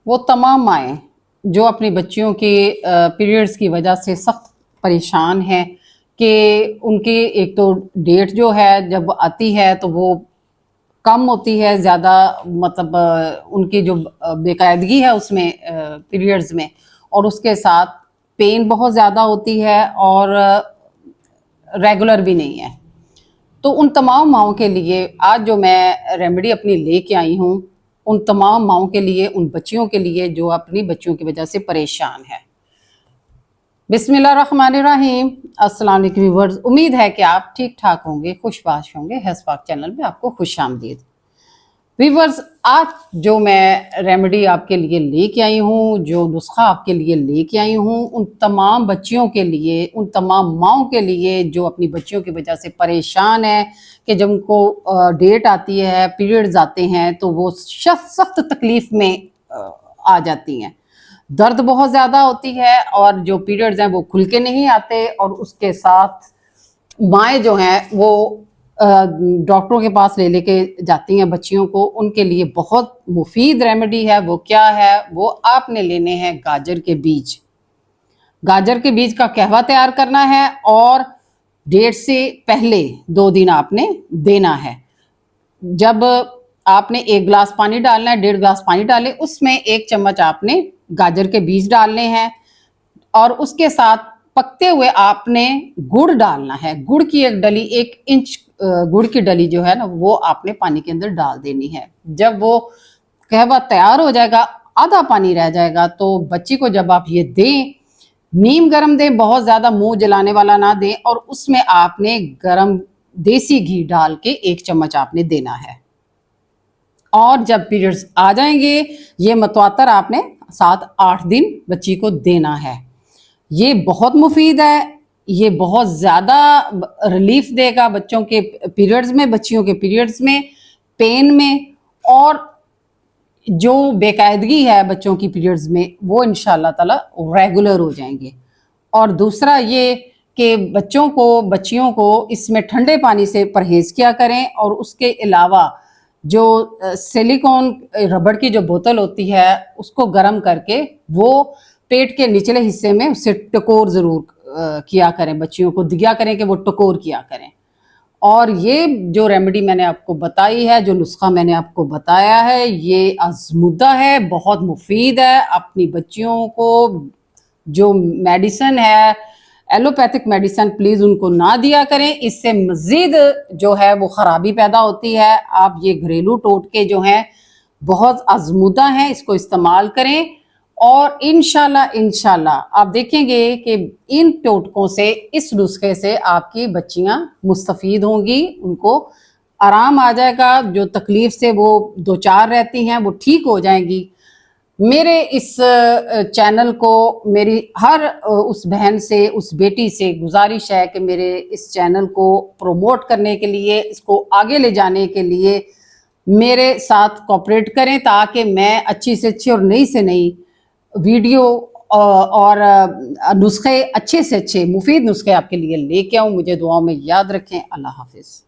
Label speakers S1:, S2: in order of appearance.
S1: وہ تمام مائیں جو اپنی بچیوں کے پیریڈز کی وجہ سے سخت پریشان ہیں کہ ان کی ایک تو ڈیٹ جو ہے جب آتی ہے تو وہ کم ہوتی ہے زیادہ، مطلب ان کی جو بے قاعدگی ہے اس میں پیریڈز میں، اور اس کے ساتھ پین بہت زیادہ ہوتی ہے اور ریگولر بھی نہیں ہے۔ تو ان تمام ماؤں کے لیے آج جو میں ریمیڈی اپنی لے کے آئی ہوں، ان تمام ماؤں کے لیے، ان بچیوں کے لیے جو اپنی بچیوں کی وجہ سے پریشان ہے۔ بسم اللہ الرحمن الرحیم۔ السلام علیکم ویورز، امید ہے کہ آپ ٹھیک ٹھاک ہوں گے، خوش باش ہوں گے۔ ہیلتھ پاک چینل میں آپ کو خوش آمدید۔ ویورز، آج جو میں ریمیڈی آپ کے لیے لے کے آئی ہوں، جو نسخہ آپ کے لیے لے کے آئی ہوں، ان تمام بچیوں کے لیے، ان تمام ماؤں کے لیے جو اپنی بچیوں کی وجہ سے پریشان ہیں کہ جب ان کو ڈیٹ آتی ہے، پیریڈز آتے ہیں تو وہ سخت تکلیف میں آ جاتی ہیں، درد بہت زیادہ ہوتی ہے، اور جو پیریڈز ہیں وہ کھل کے نہیں آتے، اور اس کے ساتھ مائیں جو ہیں وہ ڈاکٹروں کے پاس لے کے جاتی ہیں بچیوں کو۔ ان کے لیے بہت مفید ریمیڈی ہے۔ وہ کیا ہے؟ وہ آپ نے لینے ہیں گاجر کے بیج۔ گاجر کے بیج کا قہوہ تیار کرنا ہے اور ڈیٹ سے پہلے 2 دن آپ نے دینا ہے۔ جب آپ نے 1 گلاس پانی ڈالنا ہے، 1.5 گلاس پانی ڈالیں، اس میں 1 چمچ آپ نے گاجر کے بیج ڈالنے ہیں، اور اس کے ساتھ پکتے ہوئے آپ نے گڑ ڈالنا ہے۔ گڑ کی ایک ڈلی، 1 انچ گڑ کی ڈلی جو ہے نا، وہ آپ نے پانی کے اندر ڈال دینی ہے۔ جب وہ قہوہ تیار ہو جائے گا، آدھا پانی رہ جائے گا، تو بچی کو جب آپ یہ دیں، نیم گرم دیں، بہت زیادہ منہ جلانے والا نہ دیں، اور اس میں آپ نے گرم دیسی گھی ڈال کے 1 چمچ آپ نے دینا ہے۔ اور جب پیریڈز آ جائیں گے، یہ متواتر آپ نے 7-8 دن بچی کو دینا ہے۔ یہ بہت مفید ہے، یہ بہت زیادہ ریلیف دے گا بچوں کے پیریڈز میں، بچیوں کے پیریڈز میں، پین میں، اور جو بے قاعدگی ہے بچوں کی پیریڈز میں وہ انشاءاللہ تعالی ریگولر ہو جائیں گے۔ اور دوسرا یہ کہ بچیوں کو اس میں ٹھنڈے پانی سے پرہیز کیا کریں، اور اس کے علاوہ جو سلیکون ربڑ کی جو بوتل ہوتی ہے اس کو گرم کر کے وہ پیٹ کے نچلے حصے میں اسے ٹکور ضرور کیا کریں، بچیوں کو دیا کریں کہ وہ ٹکور کیا کریں۔ اور یہ جو ریمیڈی میں نے آپ کو بتائی ہے، جو نسخہ میں نے آپ کو بتایا ہے، یہ آزمودہ ہے، بہت مفید ہے۔ اپنی بچیوں کو جو میڈیسن ہے، ایلوپیتھک میڈیسن، پلیز ان کو نہ دیا کریں، اس سے مزید جو ہے وہ خرابی پیدا ہوتی ہے۔ آپ یہ گھریلو ٹوٹکے جو ہیں بہت آزمودہ ہیں، اس کو استعمال کریں، اور انشاءاللہ آپ دیکھیں گے کہ ان ٹوٹکوں سے، اس نسخے سے آپ کی بچیاں مستفید ہوں گی، ان کو آرام آ جائے گا، جو تکلیف سے وہ دوچار رہتی ہیں وہ ٹھیک ہو جائیں گی۔ میرے اس چینل کو میری ہر اس بہن سے، اس بیٹی سے گزارش ہے کہ میرے اس چینل کو پروموٹ کرنے کے لیے، اس کو آگے لے جانے کے لیے میرے ساتھ کوپریٹ کریں، تاکہ میں اچھی سے اچھی اور نئی سے نئی ویڈیو اور نسخے، اچھے سے اچھے مفید نسخے آپ کے لیے لے کے آؤں۔ مجھے دعاؤں میں یاد رکھیں۔ اللہ حافظ۔